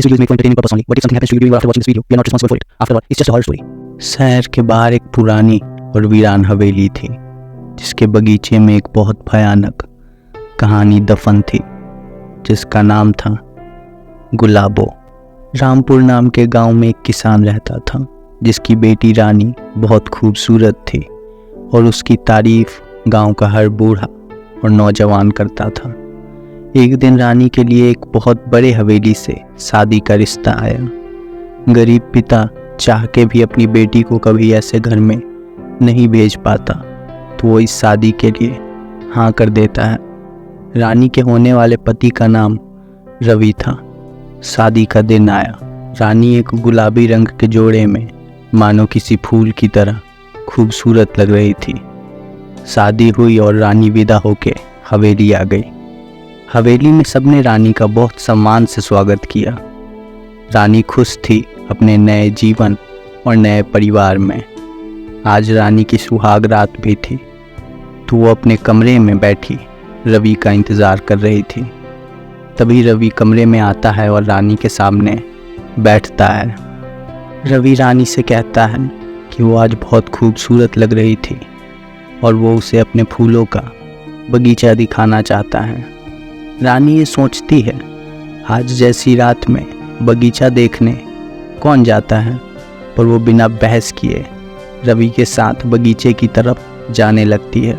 This video is made for entertaining purpose only, but if something happens to you during or after watching this video, we are not responsible for it. After all, it's just a horror story. शहर के बाहर एक पुरानी और वीरान हवेली थी, जिसके बगीचे में एक बहुत भयानक कहानी दफन थी, जिसका नाम था गुलाबो। रामपुर नाम के गांव में एक किसान रहता था, जिसकी बेटी रानी बहुत खूबसूरत थी और उसकी तारीफ गांव का हर बूढ़ा और नौजवान करता था। एक दिन रानी के लिए एक बहुत बड़े हवेली से शादी का रिश्ता आया। गरीब पिता चाह के भी अपनी बेटी को कभी ऐसे घर में नहीं भेज पाता, तो वो इस शादी के लिए हाँ कर देता है। रानी के होने वाले पति का नाम रवि था। शादी का दिन आया। रानी एक गुलाबी रंग के जोड़े में मानो किसी फूल की तरह खूबसूरत लग रही थी। शादी हुई और रानी विदा होके हवेली आ गई। हवेली में सबने रानी का बहुत सम्मान से स्वागत किया। रानी खुश थी अपने नए जीवन और नए परिवार में। आज रानी की सुहाग रात भी थी, तो वो अपने कमरे में बैठी रवि का इंतज़ार कर रही थी। तभी रवि कमरे में आता है और रानी के सामने बैठता है। रवि रानी से कहता है कि वो आज बहुत खूबसूरत लग रही थी और वो उसे अपने फूलों का बगीचा दिखाना चाहता है। रानी ये सोचती है, आज जैसी रात में बगीचा देखने कौन जाता है, पर वो बिना बहस किए रवि के साथ बगीचे की तरफ जाने लगती है।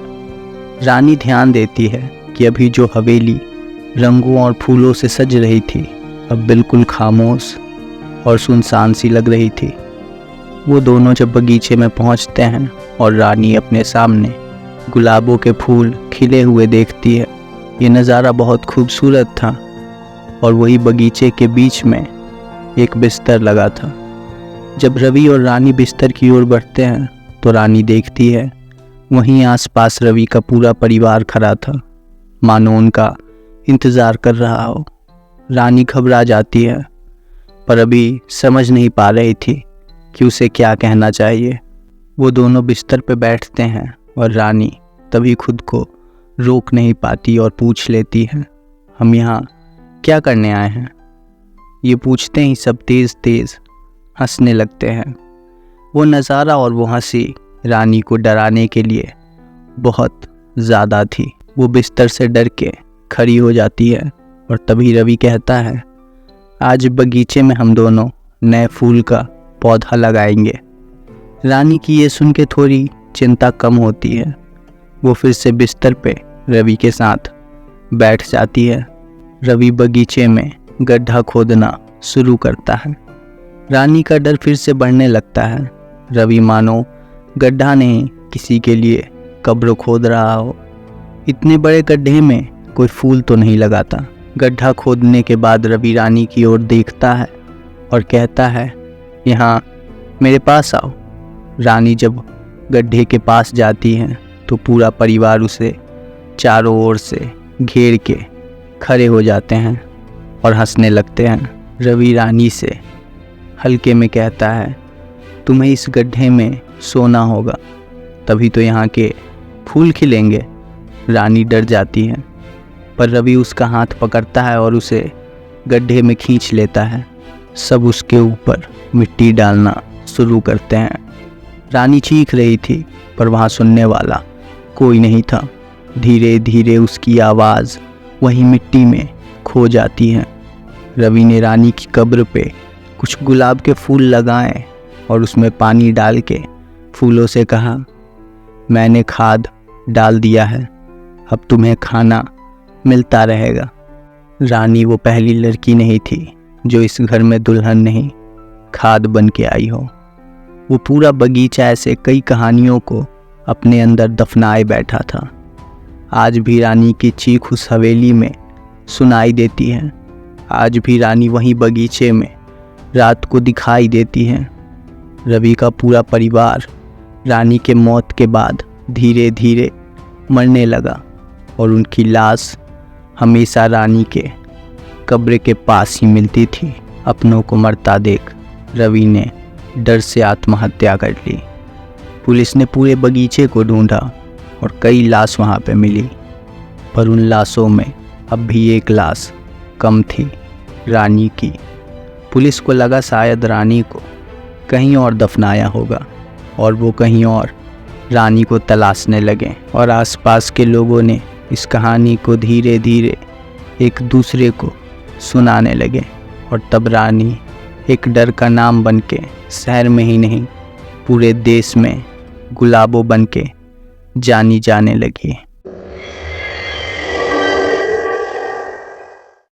रानी ध्यान देती है कि अभी जो हवेली रंगों और फूलों से सज रही थी, अब बिल्कुल खामोश और सुनसान सी लग रही थी। वो दोनों जब बगीचे में पहुंचते हैं और रानी अपने सामने गुलाबों के फूल खिले हुए देखती है, ये नज़ारा बहुत खूबसूरत था। और वही बगीचे के बीच में एक बिस्तर लगा था। जब रवि और रानी बिस्तर की ओर बढ़ते हैं तो रानी देखती है वहीं आसपास रवि का पूरा परिवार खड़ा था, मानो उनका इंतज़ार कर रहा हो। रानी घबरा जाती है, पर अभी समझ नहीं पा रही थी कि उसे क्या कहना चाहिए। वो दोनों बिस्तर पे बैठते हैं और रानी तभी खुद को रोक नहीं पाती और पूछ लेती है, हम यहाँ क्या करने आए हैं? ये पूछते ही सब तेज़ तेज़ हंसने लगते हैं। वो नज़ारा और वो हंसी रानी को डराने के लिए बहुत ज़्यादा थी। वो बिस्तर से डर के खड़ी हो जाती है और तभी रवि कहता है, आज बगीचे में हम दोनों नए फूल का पौधा लगाएंगे। रानी की ये सुन के थोड़ी चिंता कम होती है। वो फिर से बिस्तर पे रवि के साथ बैठ जाती है। रवि बगीचे में गड्ढा खोदना शुरू करता है। रानी का डर फिर से बढ़ने लगता है। रवि मानो गड्ढा नहीं किसी के लिए कब्र खोद रहा हो। इतने बड़े गड्ढे में कोई फूल तो नहीं लगाता। गड्ढा खोदने के बाद रवि रानी की ओर देखता है और कहता है, यहाँ मेरे पास आओ। रानी जब गड्ढे के पास जाती है तो पूरा परिवार उसे चारों ओर से घेर के खड़े हो जाते हैं और हंसने लगते हैं। रवि रानी से हल्के में कहता है, तुम्हें इस गड्ढे में सोना होगा, तभी तो यहाँ के फूल खिलेंगे। रानी डर जाती है, पर रवि उसका हाथ पकड़ता है और उसे गड्ढे में खींच लेता है। सब उसके ऊपर मिट्टी डालना शुरू करते हैं। रानी चीख रही थी, पर वहाँ सुनने वाला कोई नहीं था। धीरे धीरे उसकी आवाज़ वहीं मिट्टी में खो जाती है। रवि ने रानी की कब्र पे कुछ गुलाब के फूल लगाए और उसमें पानी डाल के फूलों से कहा, मैंने खाद डाल दिया है, अब तुम्हें खाना मिलता रहेगा। रानी वो पहली लड़की नहीं थी जो इस घर में दुल्हन नहीं, खाद बन के आई हो। वो पूरा बगीचा ऐसे कई कहानियों को अपने अंदर दफनाए बैठा था। आज भी रानी की चीख उस हवेली में सुनाई देती है। आज भी रानी वहीं बगीचे में रात को दिखाई देती है। रवि का पूरा परिवार रानी के मौत के बाद धीरे धीरे मरने लगा और उनकी लाश हमेशा रानी के कब्र के पास ही मिलती थी। अपनों को मरता देख रवि ने डर से आत्महत्या कर ली। पुलिस ने पूरे बगीचे को ढूंढा और कई लाश वहाँ पे मिली, पर उन लाशों में अब भी एक लाश कम थी, रानी की। पुलिस को लगा शायद रानी को कहीं और दफनाया होगा और वो कहीं और रानी को तलाशने लगे और आसपास के लोगों ने इस कहानी को धीरे धीरे एक दूसरे को सुनाने लगे और तब रानी एक डर का नाम बनके शहर में ही नहीं पूरे देश में गुलाबो बनके जानी जाने लगी।